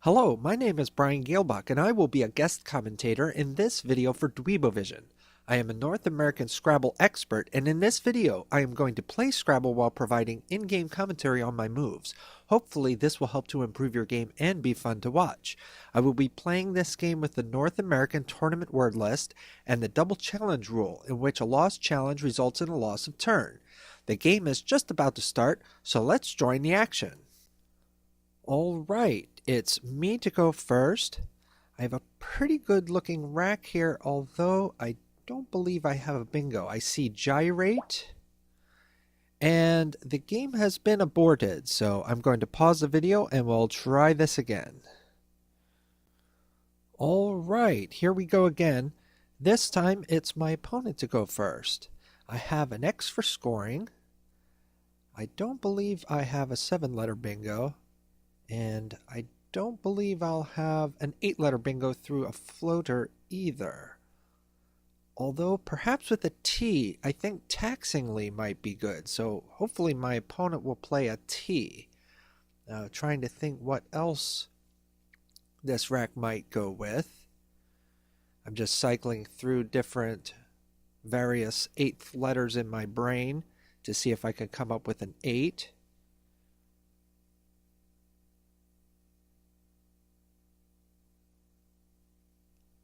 Hello, my name is Brian Galebach, and I will be a guest commentator in this video for Dweebovision. I am a North American Scrabble expert, and in this video I am going to play Scrabble while providing in-game commentary on my moves. Hopefully this will help to improve your game and be fun to watch. I will be playing this game with the North American Tournament word list and the double challenge rule, in which a lost challenge results in a loss of turn. The game is just about to start, so let's join the action. Alright, it's me to go first. I have a pretty good looking rack here, although I don't believe I have a bingo. I see gyrate, and the game has been aborted, so I'm going to pause the video and we'll try this again. Alright, here we go again. This time it's my opponent to go first. I have an X for scoring. I don't believe I have a 7-letter bingo. And I don't believe I'll have an 8-letter bingo through a floater either. Although perhaps with a T, I think taxingly might be good. So hopefully my opponent will play a T. Trying to think what else this rack might go with. I'm just cycling through different various 8th letters in my brain to see if I can come up with an 8.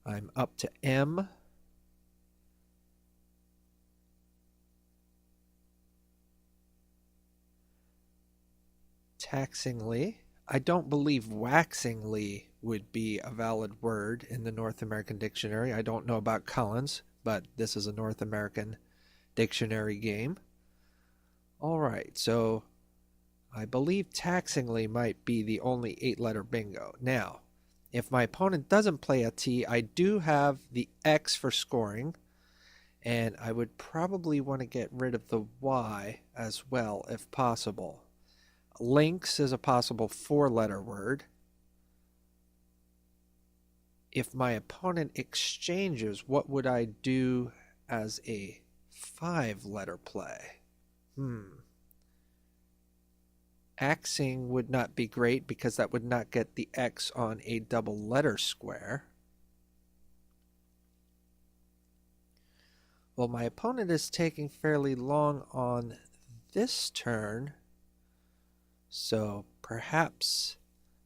I'm up to M. Taxingly. I don't believe waxingly would be a valid word in the North American dictionary. I don't know about Collins, but this is a North American dictionary game. Alright, so I believe taxingly might be the only 8-letter bingo. Now, if my opponent doesn't play a T, I do have the X for scoring, and I would probably want to get rid of the Y as well if possible. Lynx is a possible 4-letter word. If my opponent exchanges, what would I do as a 5-letter play? Axing would not be great because that would not get the X on a double letter square. Well, my opponent is taking fairly long on this turn, so perhaps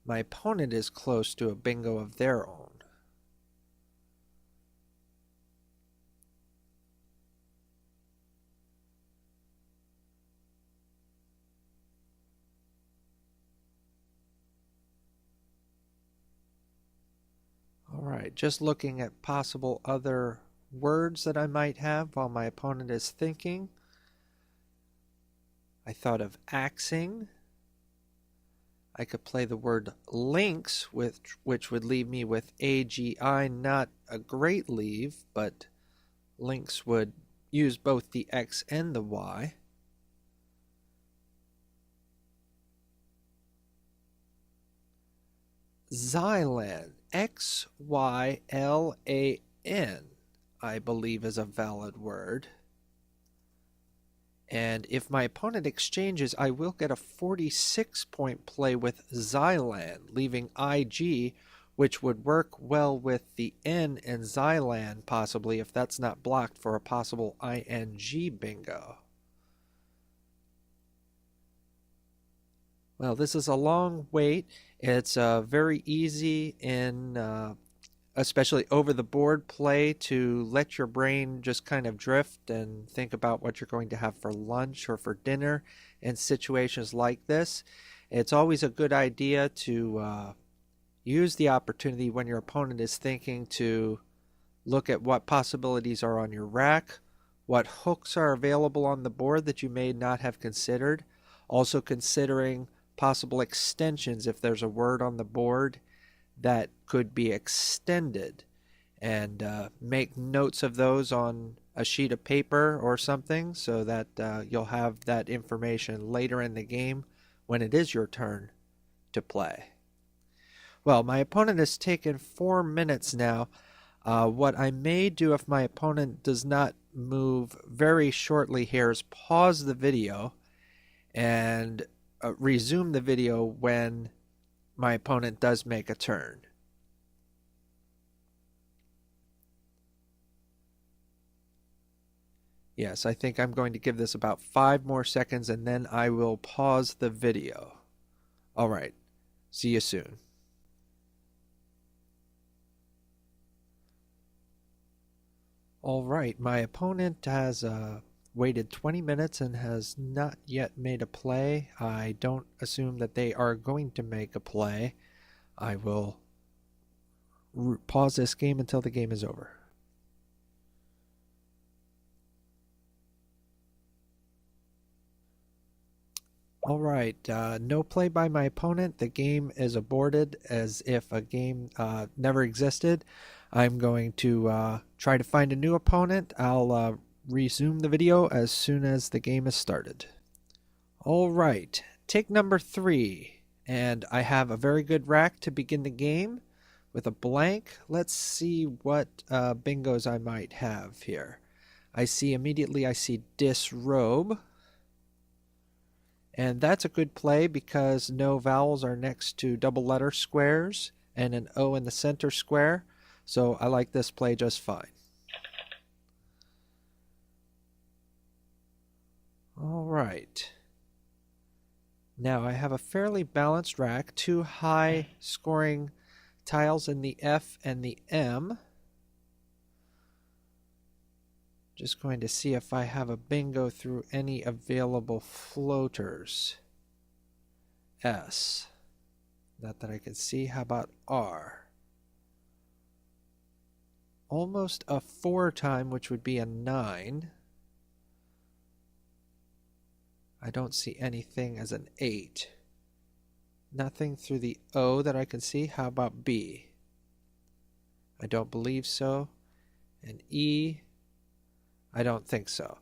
my opponent is close to a bingo of their own. Alright, just looking at possible other words that I might have while my opponent is thinking. I thought of axing. I could play the word lynx, which would leave me with AGI, not a great leave, but lynx would use both the X and the Y. Xylan, X-Y-L-A-N, I believe is a valid word. And if my opponent exchanges, I will get a 46-point play with Xylan, leaving IG, which would work well with the N in Xylan, possibly, if that's not blocked for a possible ING bingo. Well, this is a long wait. It's very easy in especially over the board play to let your brain just kind of drift and think about what you're going to have for lunch or for dinner in situations like this. It's always a good idea to use the opportunity when your opponent is thinking to look at what possibilities are on your rack, what hooks are available on the board that you may not have considered, also considering possible extensions if there's a word on the board that could be extended, and make notes of those on a sheet of paper or something so that you'll have that information later in the game when it is your turn to play. Well, my opponent has taken 4 minutes now. What I may do if my opponent does not move very shortly here is pause the video and resume the video when my opponent does make a turn. Yes, I think I'm going to give this about 5 more seconds and then I will pause the video. All right, see you soon. All right, my opponent has waited 20 minutes and has not yet made a play. I don't assume that they are going to make a play. I will pause this game until the game is over. All right, no play by my opponent. The game is aborted as if a game never existed. I'm going to try to find a new opponent. I'll resume the video as soon as the game is started. All right, take number 3. And I have a very good rack to begin the game with a blank. Let's see what bingos I might have here. I see disrobe. And that's a good play because no vowels are next to double letter squares and an O in the center square. So I like this play just fine. All right. Now I have a fairly balanced rack, 2 high scoring tiles in the F and the M. Just going to see if I have a bingo through any available floaters. S. Not that I can see. How about R? Almost a 4 time, which would be a 9. I don't see anything as an 8. Nothing through the O that I can see. How about B? I don't believe so. And E? I don't think so.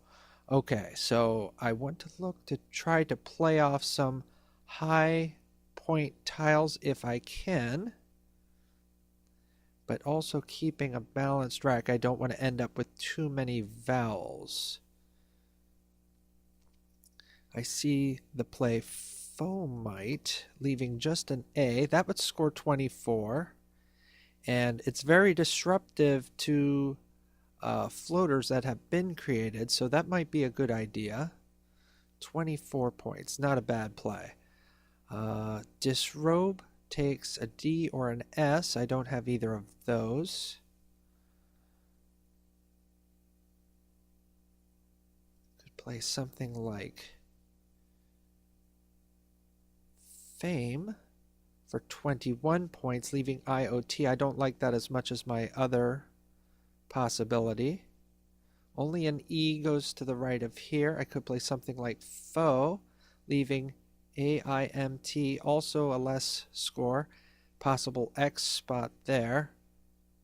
Okay, so I want to look to try to play off some high point tiles if I can, but also keeping a balanced rack. I don't want to end up with too many vowels. I see the play Fomite, leaving just an A. That would score 24, and it's very disruptive to floaters that have been created, so that might be a good idea. 24 points, not a bad play. Disrobe takes a D or an S. I don't have either of those. Could play something like Fame for 21 points, leaving IOT. I don't like that as much as my other possibility. Only an E goes to the right of here. I could play something like Foe, leaving AIMT, also a less score. Possible X spot there.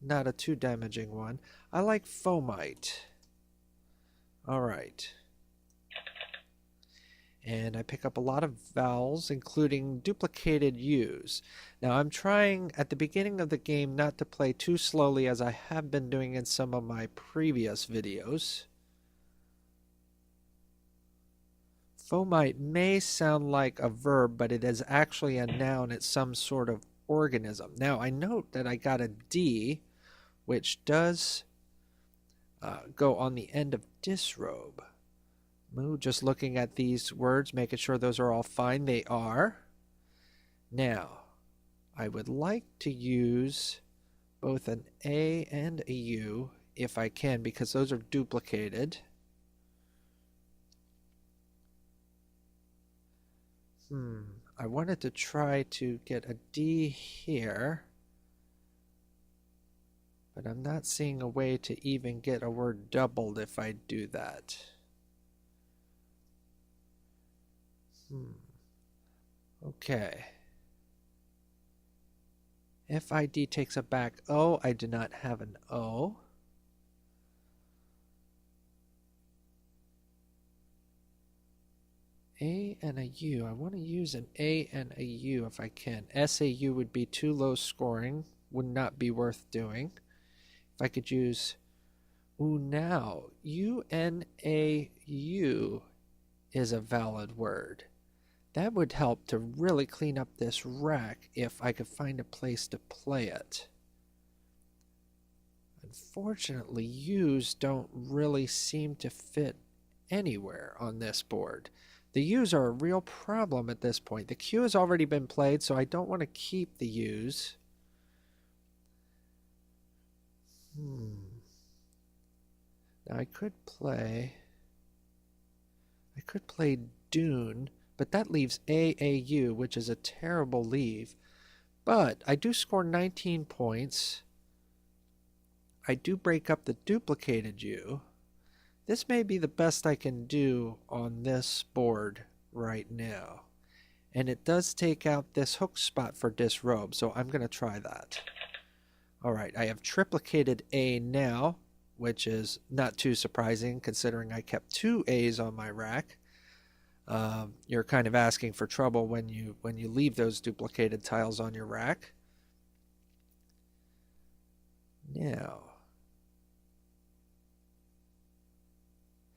Not a too damaging one. I like Fomite. Alright. And I pick up a lot of vowels, including duplicated U's. Now I'm trying at the beginning of the game not to play too slowly as I have been doing in some of my previous videos. Fomite may sound like a verb, but it is actually a noun. It's some sort of organism. Now I note that I got a D, which does go on the end of disrobe. Just looking at these words, making sure those are all fine. They are. Now, I would like to use both an A and a U if I can, because those are duplicated. I wanted to try to get a D here, but I'm not seeing a way to even get a word doubled if I do that. Okay. FID takes a back O. I do not have an O. A and a U. I want to use an A and a U if I can. SAU would be too low scoring. Would not be worth doing. If I could use now. UNAU is a valid word. That would help to really clean up this rack if I could find a place to play it. Unfortunately, U's don't really seem to fit anywhere on this board. The U's are a real problem at this point. The Q has already been played, so I don't want to keep the U's. Now I could play Dune, but that leaves AAU, which is a terrible leave. But I do score 19 points. I do break up the duplicated U. This may be the best I can do on this board right now. And it does take out this hook spot for disrobe, so I'm going to try that. Alright, I have triplicated A now, which is not too surprising considering I kept 2 A's on my rack. You're kind of asking for trouble when you leave those duplicated tiles on your rack. Now,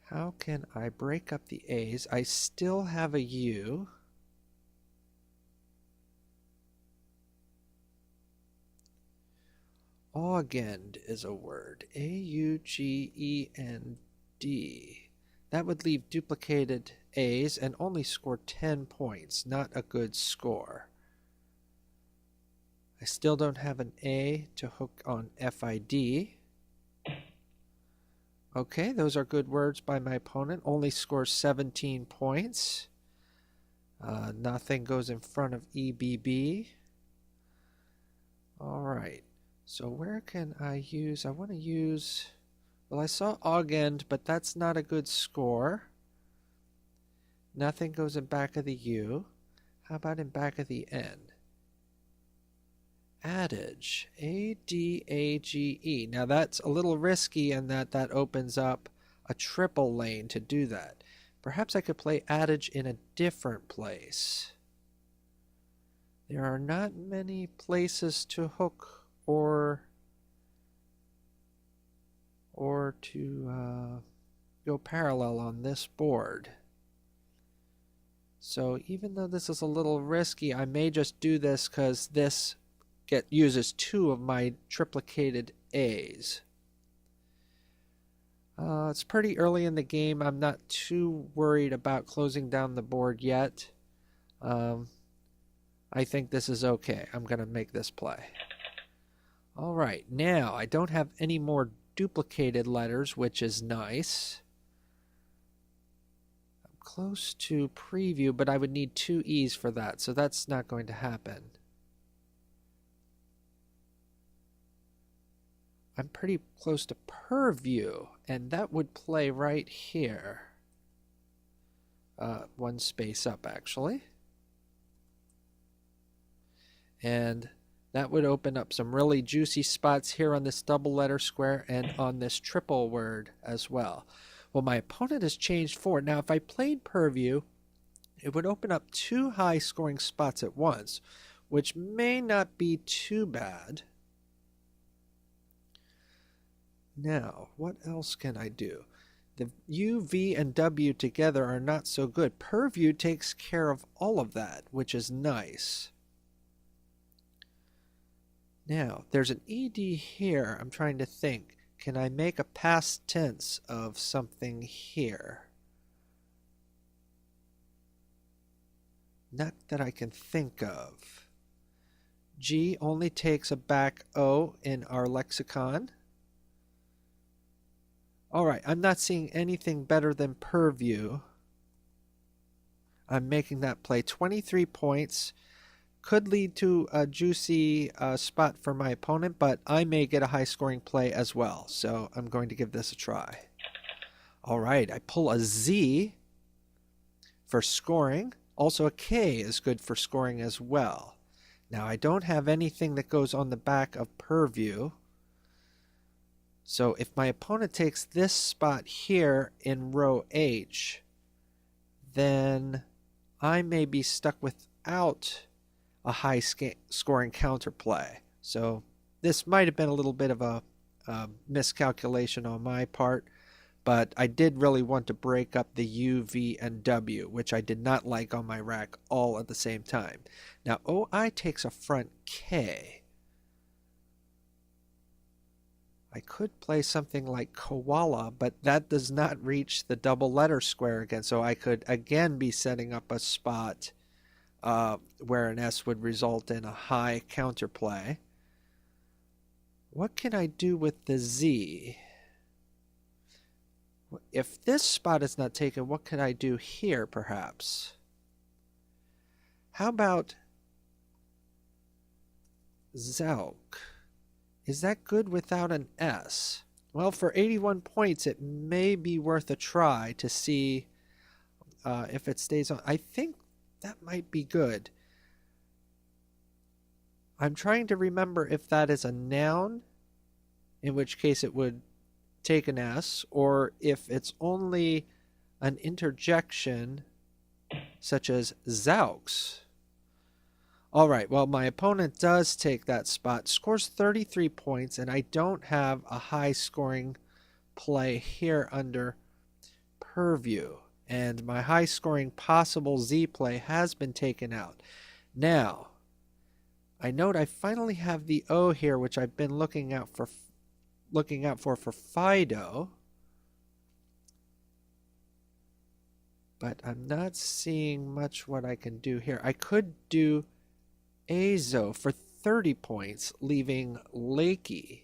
how can I break up the A's? I still have a U. Augend is a word. A-U-G-E-N-D. That would leave duplicated A's and only score 10 points. Not a good score. I still don't have an A to hook on FID. Okay, those are good words by my opponent. Only scores 17 points. Nothing goes in front of EBB. Alright, so where can I use? I want to use... Well, I saw Augend, but that's not a good score. Nothing goes in back of the U. How about in back of the N? Adage. A-D-A-G-E. Now that's a little risky in that opens up a triple lane to do that. Perhaps I could play Adage in a different place. There are not many places to hook or to go parallel on this board. So even though this is a little risky, I may just do this because this uses 2 of my triplicated A's. It's pretty early in the game. I'm not too worried about closing down the board yet. I think this is okay. I'm going to make this play. Alright, now I don't have any more duplicated letters, which is nice. I'm close to preview, but I would need 2 E's for that, so that's not going to happen. I'm pretty close to purview, and that would play right here. 1 space up, actually. And that would open up some really juicy spots here on this double letter square and on this triple word as well. Well, my opponent has changed forward. Now, if I played purview, it would open up 2 high scoring spots at once, which may not be too bad. Now, what else can I do? The U, V, and W together are not so good. Purview takes care of all of that, which is nice. Now, there's an ED here. I'm trying to think. Can I make a past tense of something here? Not that I can think of. G only takes a back O in our lexicon. Alright, I'm not seeing anything better than purview. I'm making that play. 23 points. Could lead to a juicy spot for my opponent, but I may get a high-scoring play as well. So I'm going to give this a try. Alright, I pull a Z for scoring. Also a K is good for scoring as well. Now I don't have anything that goes on the back of purview. So if my opponent takes this spot here in row H, then I may be stuck without a high scoring counterplay. So this might have been a little bit of a miscalculation on my part, but I did really want to break up the U, V, and W, which I did not like on my rack all at the same time. Now OI takes a front K. I could play something like koala, but that does not reach the double letter square again, so I could again be setting up a spot where an S would result in a high counterplay. What can I do with the Z? If this spot is not taken, what could I do here, perhaps? How about Zauk? Is that good without an S? Well, for 81 points, it may be worth a try to see if it stays on. I think that might be good. I'm trying to remember if that is a noun, in which case it would take an S, or if it's only an interjection, such as Zaux. All right, well, my opponent does take that spot, scores 33 points, and I don't have a high-scoring play here under Purview. And my high-scoring possible Z play has been taken out. Now, I note I finally have the O here, which I've been looking out for Fido. But I'm not seeing much what I can do here. I could do Azo for 30 points, leaving Lakey.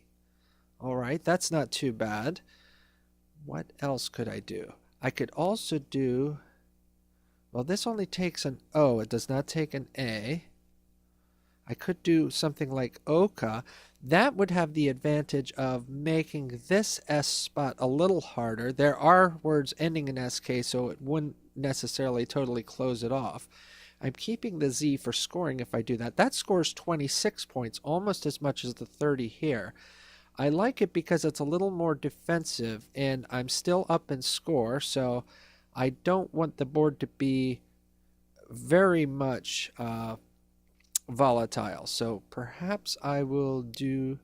All right, that's not too bad. What else could I do? I could also do, well, this only takes an O. It does not take an A. I could do something like Oka. That would have the advantage of making this S spot a little harder. There are words ending in SK, so it wouldn't necessarily totally close it off. I'm keeping the Z for scoring if I do that. That scores 26 points, almost as much as the 30 here. I like it because it's a little more defensive, and I'm still up in score, so I don't want the board to be very much volatile. So perhaps I will do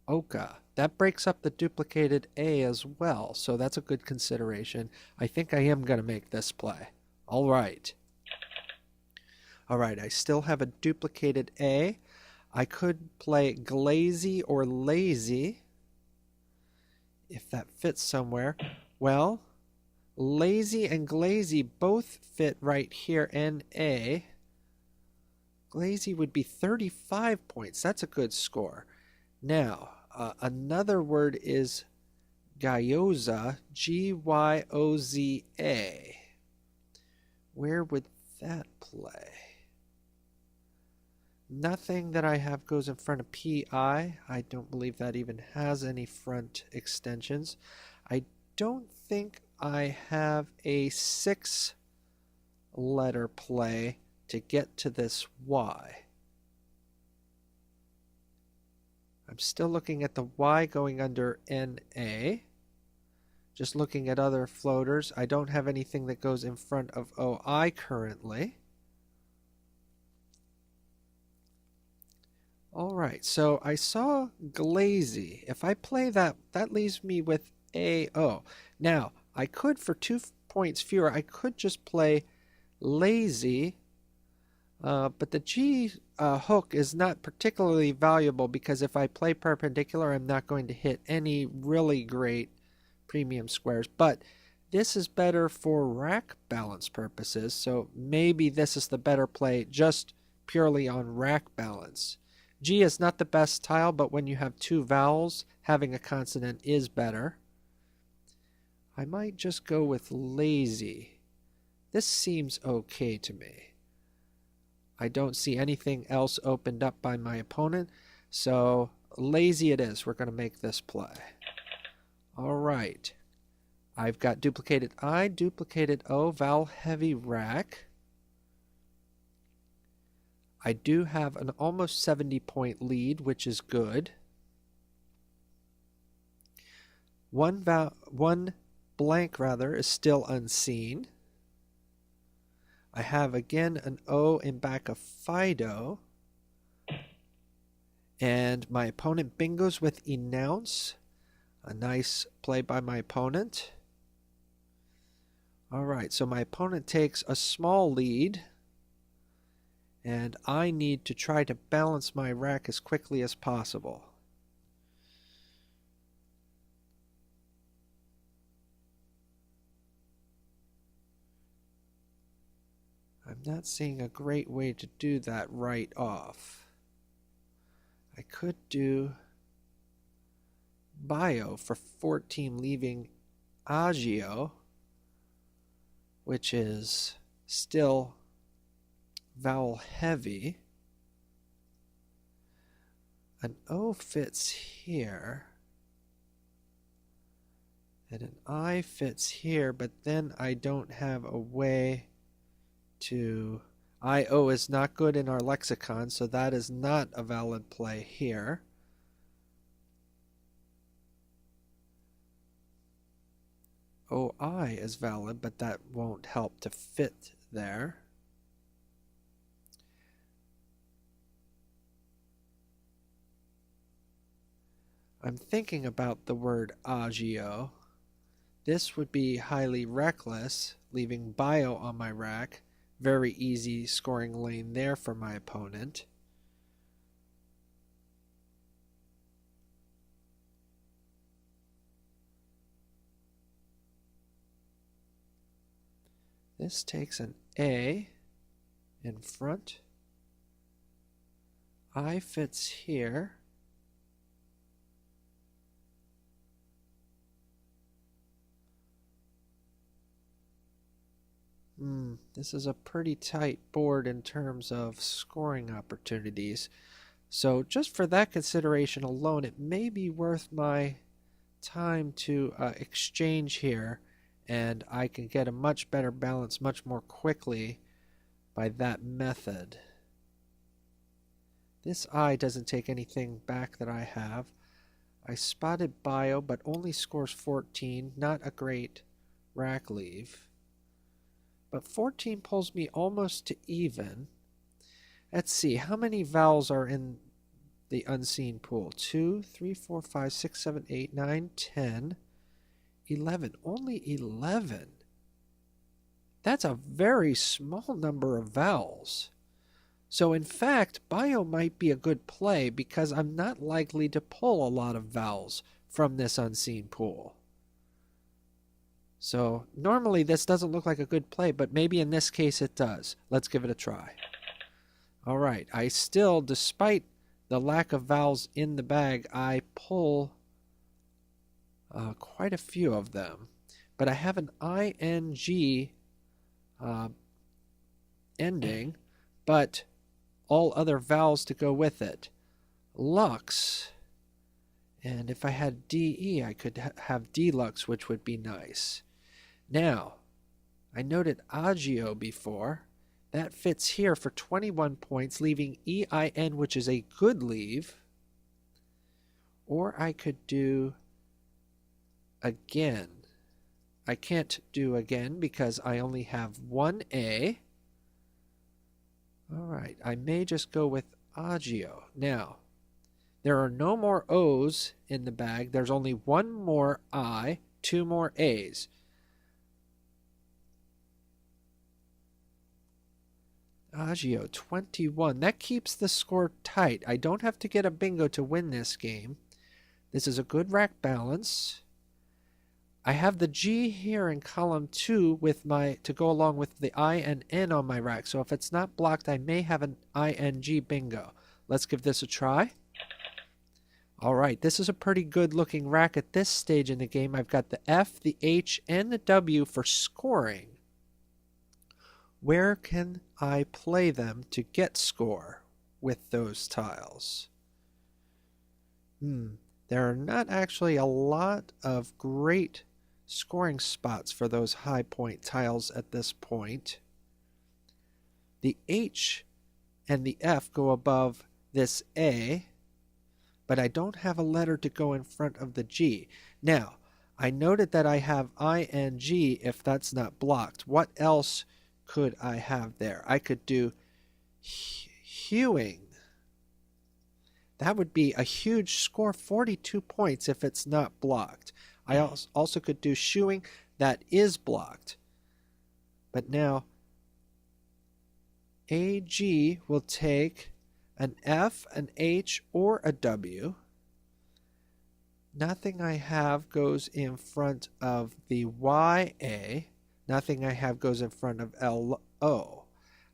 Oka. That breaks up the duplicated A as well, so that's a good consideration. I think I am going to make this play. All right. All right, I still have a duplicated A. I could play Glazy or Lazy, if that fits somewhere. Well, Lazy and Glazy both fit right here in A. Glazy would be 35 points. That's a good score. Now, another word is Gyoza, Gyoza. Where would that play? Nothing that I have goes in front of PI. I don't believe that even has any front extensions. I don't think I have a 6-letter play to get to this Y. I'm still looking at the Y going under NA. Just looking at other floaters. I don't have anything that goes in front of OI currently. All right, so I saw Glazy. If I play that, that leaves me with AO. Now, I could, for 2 points fewer, I could just play Lazy, but the G hook is not particularly valuable because if I play perpendicular, I'm not going to hit any really great premium squares. But this is better for rack balance purposes, so maybe this is the better play just purely on rack balance. G is not the best tile, but when you have 2 vowels, having a consonant is better. I might just go with Lazy. This seems okay to me. I don't see anything else opened up by my opponent, so Lazy it is. We're going to make this play. All right. I've got duplicated I, duplicated O, vowel heavy rack. I do have an almost 70-point lead, which is good. One blank is still unseen. I have again an O in back of Fido. And my opponent bingos with Enounce. A nice play by my opponent. All right, so my opponent takes a small lead, and I need to try to balance my rack as quickly as possible. I'm not seeing a great way to do that right off. I could do bio for 14, leaving agio, which is still vowel heavy. An O fits here, and an I fits here, but then I don't have a way to... IO is not good in our lexicon, so that is not a valid play here. OI is valid, but that won't help to fit there. I'm thinking about the word agio. This would be highly reckless, leaving bio on my rack. Very easy scoring lane there for my opponent. This takes an A in front. I fits here. This is a pretty tight board in terms of scoring opportunities. So just for that consideration alone, it may be worth my time to exchange here, and I can get a much better balance much more quickly by that method. This I doesn't take anything back that I have. I spotted bio, but only scores 14. Not a great rack leave. But 14 pulls me almost to even. Let's see, how many vowels are in the unseen pool? 2, 3, 4, 5, 6, 7, 8, 9, 10, 11. Only 11. That's a very small number of vowels. So in fact, bio might be a good play because I'm not likely to pull a lot of vowels from this unseen pool. So normally this doesn't look like a good play, but maybe in this case it does. Let's give it a try. All right, I still, despite the lack of vowels in the bag, I pull quite a few of them. But I have an ing ending, but all other vowels to go with it. Lux, and if I had DE, I could have Deluxe, which would be nice. Now, I noted agio before. That fits here for 21 points, leaving EIN, which is a good leave. Or I could do again. I can't do again because I only have one A. All right, I may just go with agio. Now, there are no more O's in the bag. There's only one more I, two more A's. Agio, 21. That keeps the score tight. I don't have to get a bingo to win this game. This is a good rack balance. I have the G here in column 2 with my to go along with the I and N on my rack. So if it's not blocked, I may have an ING bingo. Let's give this a try. All right, this is a pretty good looking rack at this stage in the game. I've got the F, the H, and the W for scoring. Where can I play them to get score with those tiles? There are not actually a lot of great scoring spots for those high point tiles at this point. The H and the F go above this A, but I don't have a letter to go in front of the G. Now, I noted that I have ING if that's not blocked. What else could I have there? I could do hewing. That would be a huge score, 42 points if it's not blocked. I also could do shoeing. That is blocked. But now AG will take an F, an H, or a W. Nothing I have goes in front of the YA. Nothing I have goes in front of LO.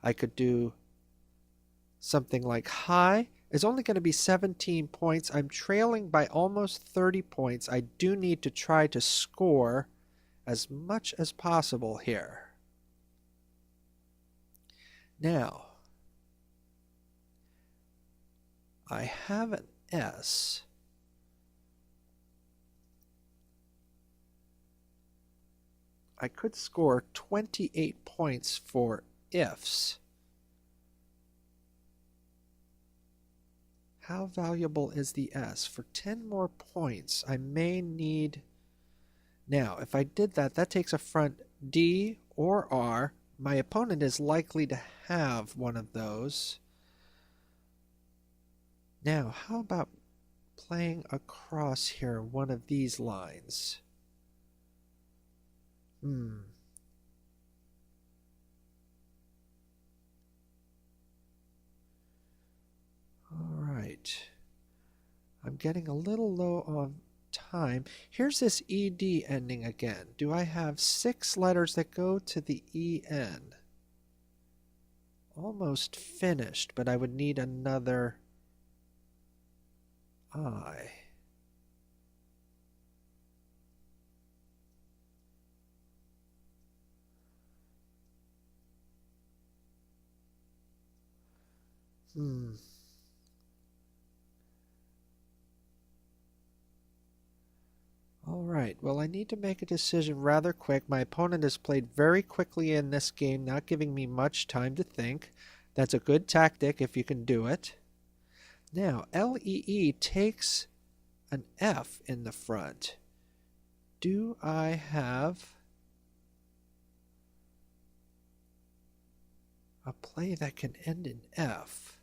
I could do something like high is only going to be 17 points. I'm trailing by almost 30 points. I do need to try to score as much as possible here. Now, I have an S. I could score 28 points for ifs. How valuable is the S? For 10 more points, I may need... Now, if I did that, that takes a front D or R. My opponent is likely to have one of those. Now, how about playing across here one of these lines? All right. I'm getting a little low on time. Here's this ED ending again. Do I have 6 letters that go to the EN? Almost finished, but I would need another I. All right, well, I need to make a decision rather quick. My opponent has played very quickly in this game, not giving me much time to think. That's a good tactic if you can do it. Now, LEE takes an F in the front. Do I have a play that can end in F?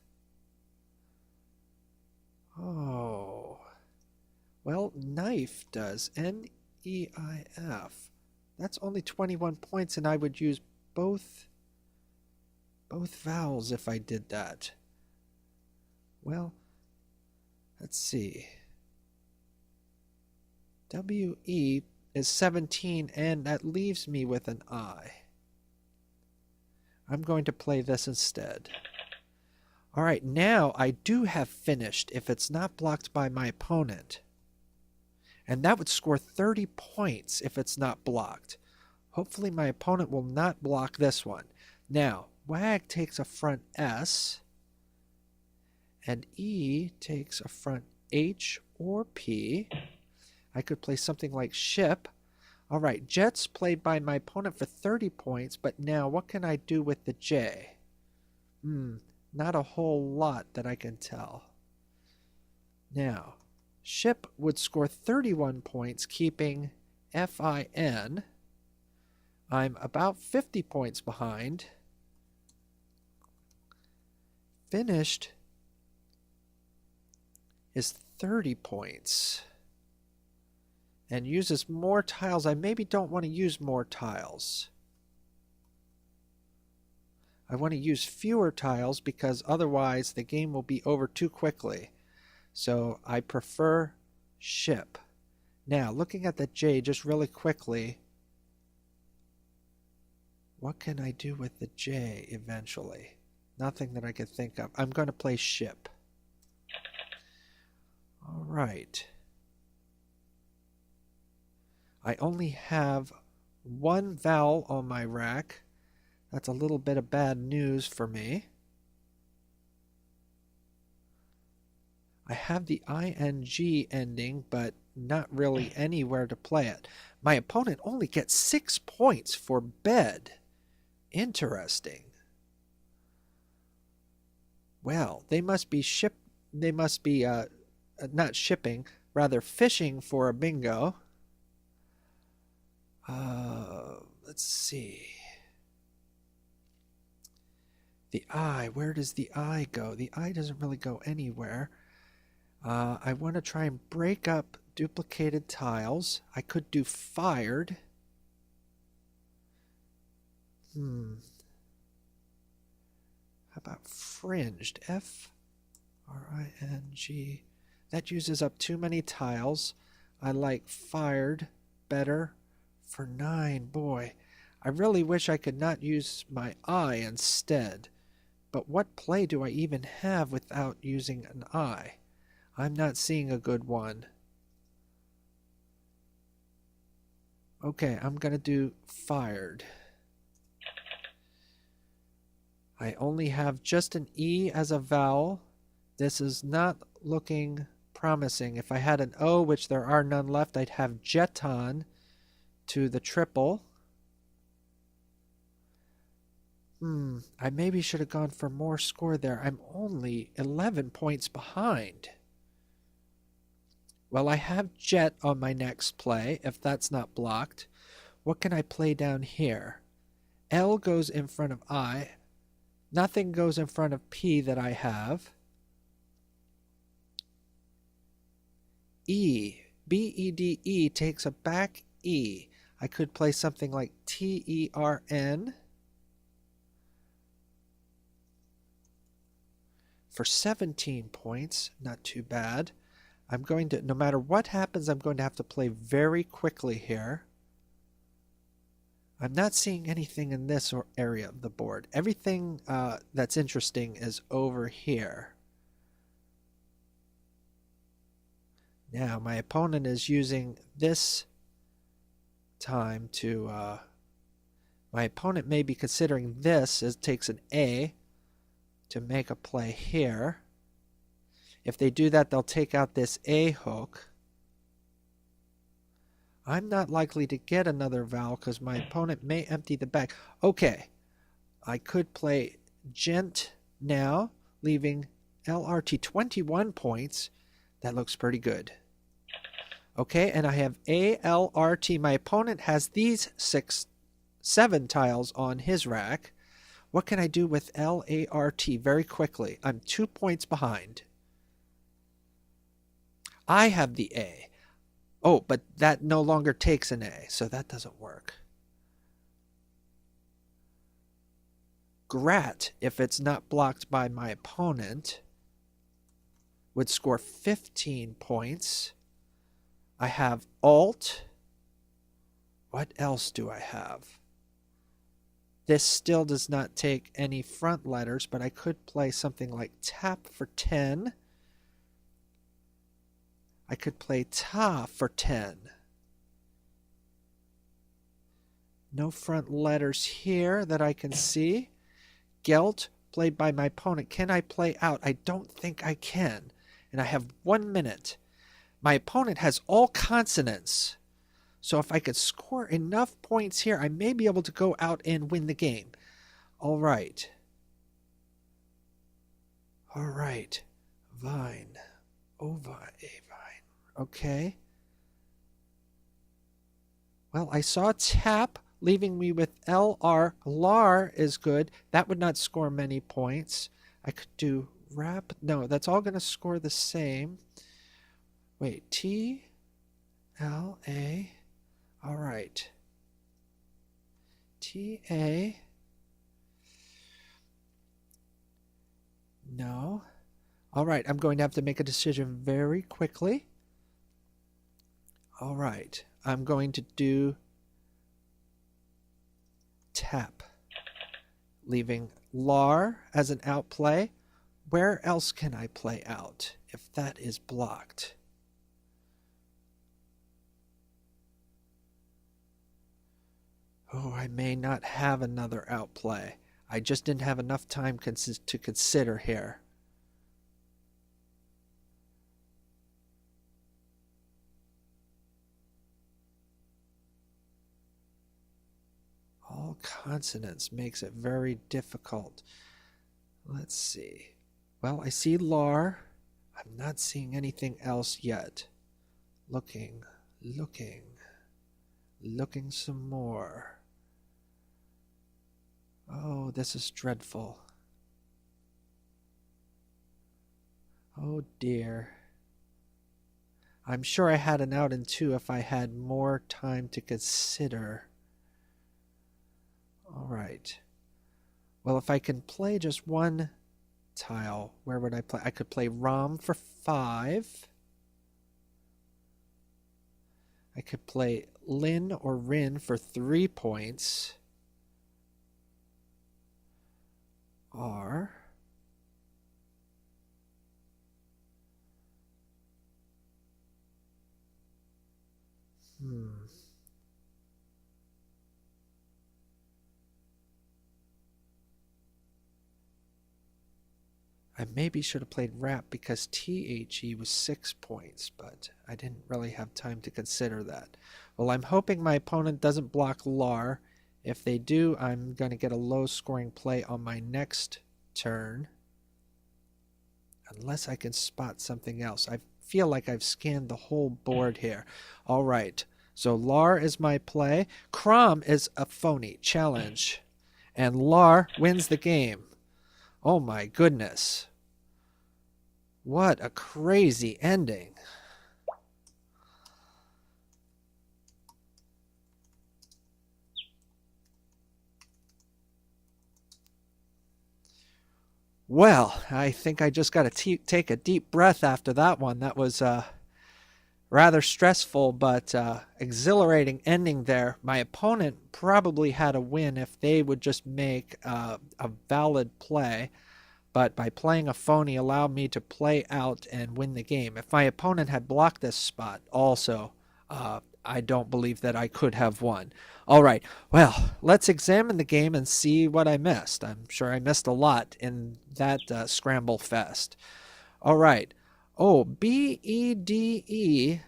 Oh, well, knife does. N-E-I-F. That's only 21 points, and I would use both vowels if I did that. Well, let's see. W-E is 17, and that leaves me with an I. I'm going to play this instead. All right, now I do have finished if it's not blocked by my opponent. And that would score 30 points if it's not blocked. Hopefully my opponent will not block this one. Now, WAG takes a front S, and E takes a front H or P. I could play something like ship. All right, Jets played by my opponent for 30 points, but now what can I do with the J? Not a whole lot that I can tell. Now, ship would score 31 points, keeping FIN. I'm about 50 points behind. Finished is 30 points. And uses more tiles. I maybe don't want to use more tiles. I want to use fewer tiles because otherwise the game will be over too quickly. So I prefer ship. Now, looking at the J just really quickly, what can I do with the J eventually? Nothing that I can think of. I'm going to play ship. All right. I only have one vowel on my rack. That's a little bit of bad news for me. I have the ing ending, but not really anywhere to play it. My opponent only gets 6 points for bed. Interesting. Well, they must be not shipping, rather fishing for a bingo. Let's see. The I, where does the I go? The I doesn't really go anywhere. I want to try and break up duplicated tiles. I could do fired. How about fringed? F-R-I-N-G. That uses up too many tiles. I like fired better for 9. Boy, I really wish I could not use my eye instead. But what play do I even have without using an eye? I'm not seeing a good one. Okay, I'm going to do fired. I only have just an E as a vowel. This is not looking promising. If I had an O, which there are none left, I'd have jeton to the triple. I maybe should have gone for more score there. I'm only 11 points behind. Well, I have jet on my next play, if that's not blocked. What can I play down here? L goes in front of I. Nothing goes in front of P that I have. E. B-E-D-E takes a back E. I could play something like T-E-R-N. For 17 points, not too bad. I'm going to, no matter what happens, I'm going to have to play very quickly here. I'm not seeing anything in this area of the board. Everything that's interesting is over here. Now, my opponent is using this time to... my opponent may be considering this as takes an A to make a play here. If they do that, they'll take out this A hook. I'm not likely to get another vowel because my opponent may empty the bag. Okay, I could play gent now, leaving LRT 21 points. That looks pretty good. Okay, and I have ALRT. My opponent has these 7 tiles on his rack. What can I do with LART very quickly? I'm 2 points behind. I have the A. Oh, but that no longer takes an A, so that doesn't work. Grat, if it's not blocked by my opponent, would score 15 points. I have Alt. What else do I have? This still does not take any front letters, but I could play something like tap for 10. I could play ta for 10. No front letters here that I can see. Gelt, played by my opponent. Can I play out? I don't think I can. And I have 1 minute. My opponent has all consonants. So if I could score enough points here, I may be able to go out and win the game. All right. All right. Vine. Ovine. Avine. Okay. Well, I saw tap, leaving me with LR. LAR is good. That would not score many points. I could do rap. No, that's all going to score the same. Wait, T, L, A. All right. T, A. No. All right, I'm going to have to make a decision very quickly. All right, I'm going to do tap, leaving LAR as an outplay. Where else can I play out if that is blocked? Oh, I may not have another outplay. I just didn't have enough time to consider here. All consonants makes it very difficult. Let's see. Well, I see LAR. I'm not seeing anything else yet. Looking some more. Oh, this is dreadful. Oh dear. I'm sure I had an out in 2 if I had more time to consider. All right. Well, if I can play just one tile, where would I play? I could play Rom for 5. I could play Lin or Rin for 3 points. Or I maybe should have played Rap because THE was 6 points, but I didn't really have time to consider that. Well, I'm hoping my opponent doesn't block Lar. If they do, I'm going to get a low-scoring play on my next turn. Unless I can spot something else. I feel like I've scanned the whole board here. All right, so Lar is my play. Crom is a phony challenge. And Lar wins the game. Oh my goodness. What a crazy ending. Well, I think I just got to take a deep breath after that one. That was rather stressful but exhilarating ending there. My opponent probably had a win if they would just make a valid play, but by playing a phony allowed me to play out and win the game. If my opponent had blocked this spot also, I don't believe that I could have won. All right, well, let's examine the game and see what I missed. I'm sure I missed a lot in that Scramble Fest. All right. Oh, BEDE,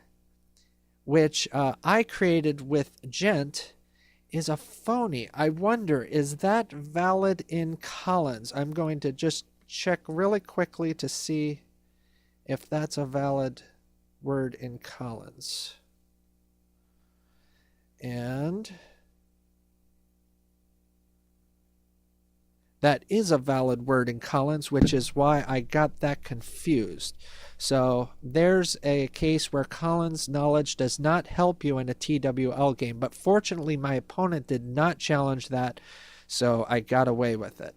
which I created with Gent, is a phony. I wonder, is that valid in Collins? I'm going to just check really quickly to see if that's a valid word in Collins. And that is a valid word in Collins, which is why I got that confused. So there's a case where Collins knowledge does not help you in a TWL game, but fortunately my opponent did not challenge that, so I got away with it.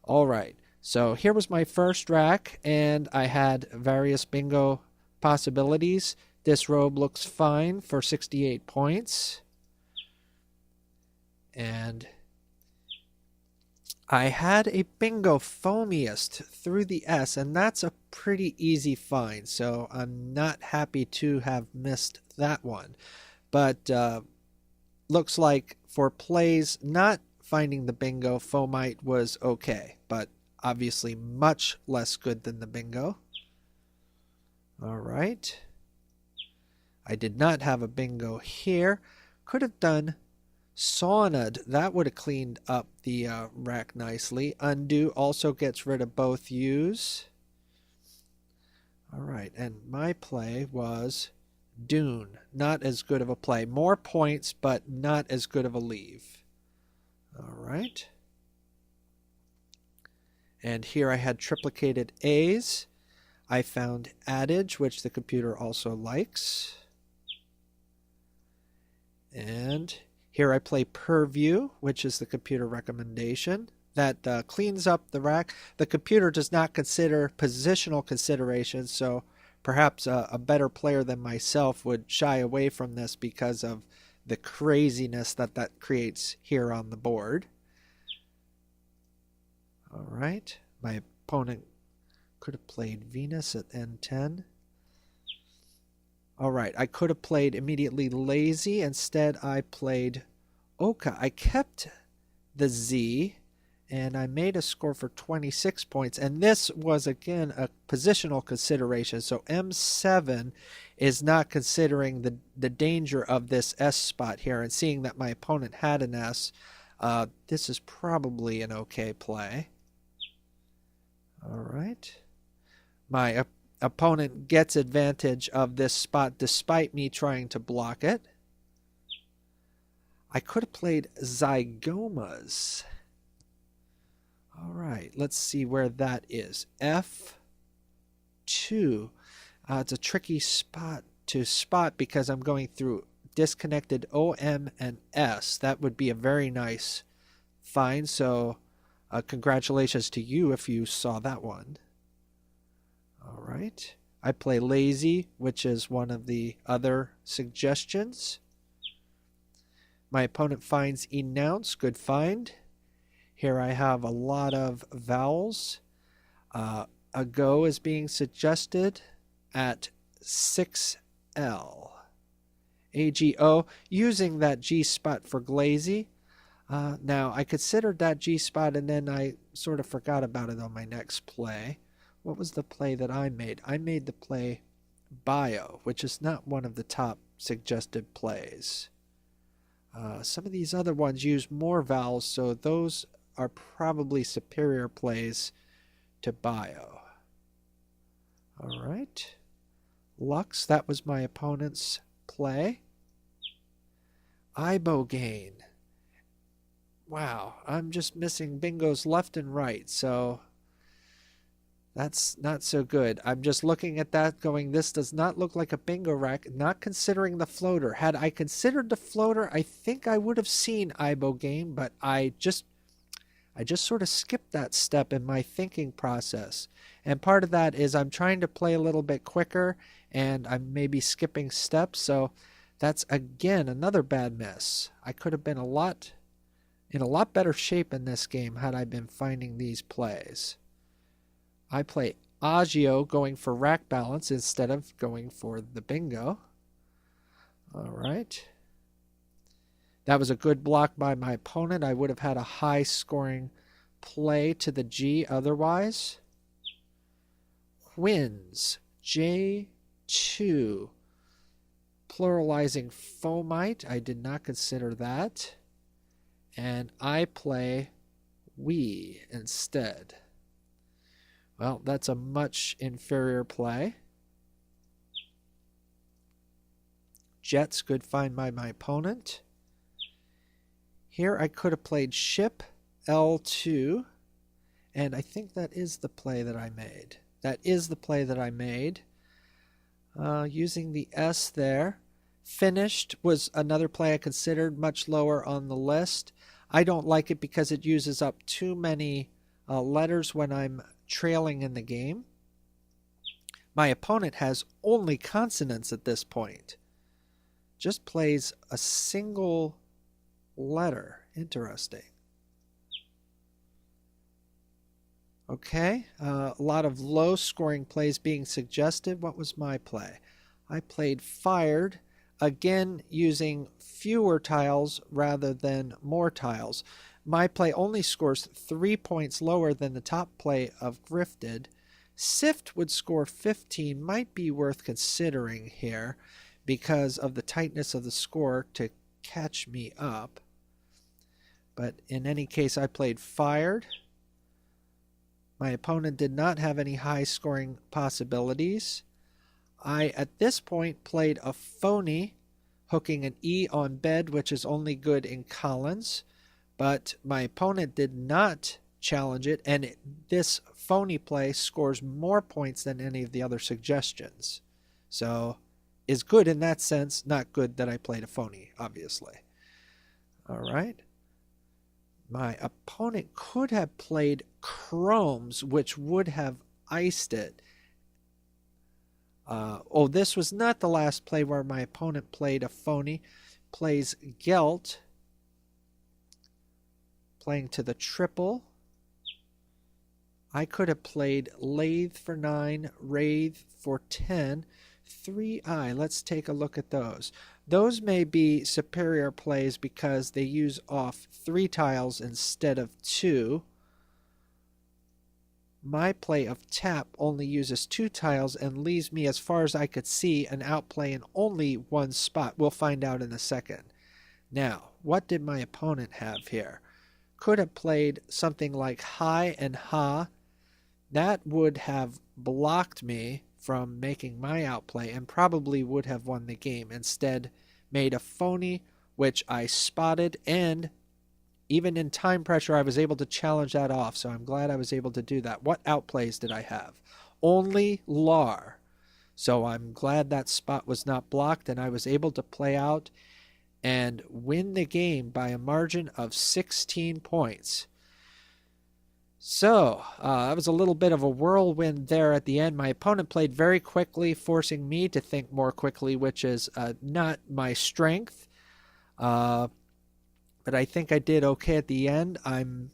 All right, so here was my first rack, and I had various bingo possibilities. Disrobe looks fine for 68 points. And I had a bingo foamiest through the S, and that's a pretty easy find, so I'm not happy to have missed that one. But looks like for plays not finding the bingo, foamite was okay, but obviously much less good than the bingo. All right. I did not have a bingo here. Could have done Saunad. That would have cleaned up the rack nicely. Undo also gets rid of both U's. All right, and my play was Dune. Not as good of a play. More points, but not as good of a leave. All right. And here I had triplicated A's. I found adage, which the computer also likes. And here I play Purview, which is the computer recommendation. That cleans up the rack. The computer does not consider positional considerations, so perhaps a better player than myself would shy away from this because of the craziness that creates here on the board. All right, my opponent could have played Venus at N10. All right, I could have played immediately Lazy. Instead, I played Oka. I kept the Z, and I made a score for 26 points. And this was, again, a positional consideration. So M7 is not considering the danger of this S spot here. And seeing that my opponent had an S, this is probably an okay play. All right. My opponent gets advantage of this spot despite me trying to block it. I could have played Zygomas. All right, let's see where that is. F2. It's a tricky spot to spot because I'm going through disconnected OM and S. That would be a very nice fine. So congratulations to you if you saw that one. All right. I play lazy, which is one of the other suggestions. My opponent finds enounce, good find. Here I have a lot of vowels. A go is being suggested at 6L. AGO, using that G spot for glazy. Now, I considered that G spot and then I sort of forgot about it on my next play. What was the play that I made? I made the play bio, which is not one of the top suggested plays. Some of these other ones use more vowels, so those are probably superior plays to bio. All right. Lux, that was my opponent's play. Ibogaine. Wow, I'm just missing bingos left and right, so that's not so good. I'm just looking at that going, this does not look like a bingo rack, not considering the floater. Had I considered the floater, I think I would have seen Ibogaine, but I just sort of skipped that step in my thinking process. And part of that is I'm trying to play a little bit quicker and I'm maybe skipping steps. So that's, again, another bad miss. I could have been in a lot better shape in this game had I been finding these plays. I play agio, going for rack balance instead of going for the bingo. All right. That was a good block by my opponent. I would have had a high scoring play to the G otherwise. Wins, J2. Pluralizing fomite, I did not consider that. And I play we instead. Well, that's a much inferior play. Jets, good find by my opponent. Here I could have played ship L2, and I think that is the play that I made. That is the play that I made. Using the S there. Finished was another play I considered, much lower on the list. I don't like it because it uses up too many letters when I'm trailing in the game. My opponent has only consonants at this point. Just plays a single letter. Interesting. Okay, a lot of low scoring plays being suggested. What was my play? I played fired, again using fewer tiles rather than more tiles. My play only scores 3 points lower than the top play of grifted. Sift would score 15, might be worth considering here because of the tightness of the score to catch me up. But in any case, I played fired. My opponent did not have any high scoring possibilities. I, at this point, played a phony, hooking an E on bed, which is only good in Collins. But my opponent did not challenge it, and this phony play scores more points than any of the other suggestions. So, is good in that sense, not good that I played a phony, obviously. All right. My opponent could have played chromes, which would have iced it. This was not the last play where my opponent played a phony. Plays gelt, playing to the triple. I could have played lathe for 9, rathe for 10, 3I. Let's take a look at those. Those may be superior plays because they use off 3 tiles instead of 2. My play of tap only uses 2 tiles and leaves me, as far as I could see, an outplay in only 1 spot. We'll find out in a second. Now, what did my opponent have here? Could have played something like high and ha. That would have blocked me from making my outplay and probably would have won the game. Instead, made a phony, which I spotted, and even in time pressure, I was able to challenge that off, so I'm glad I was able to do that. What outplays did I have? Only lar. So I'm glad that spot was not blocked, and I was able to play out and win the game by a margin of 16 points. So, that was a little bit of a whirlwind there at the end. My opponent played very quickly, forcing me to think more quickly, which is not my strength. But I think I did okay at the end. I'm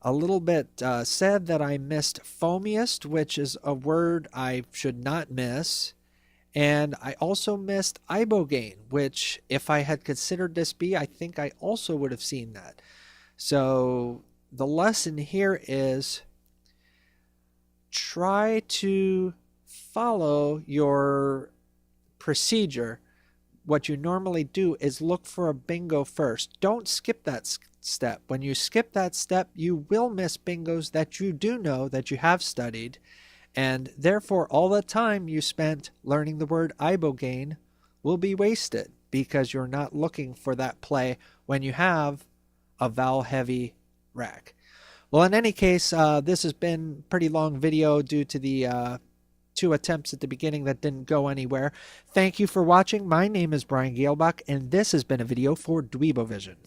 a little bit sad that I missed foamiest, which is a word I should not miss. And I also missed ibogaine, which if I had considered this B, I think I also would have seen that. So the lesson here is try to follow your procedure. What you normally do is look for a bingo first. Don't skip that step. When you skip that step, you will miss bingos that you do know that you have studied, and therefore all the time you spent learning the word ibogaine will be wasted because you're not looking for that play when you have a vowel-heavy rack. Well, in any case, this has been a pretty long video due to the 2 attempts at the beginning that didn't go anywhere. Thank you for watching. My name is Brian Gailbach, and this has been a video for Dweebovision.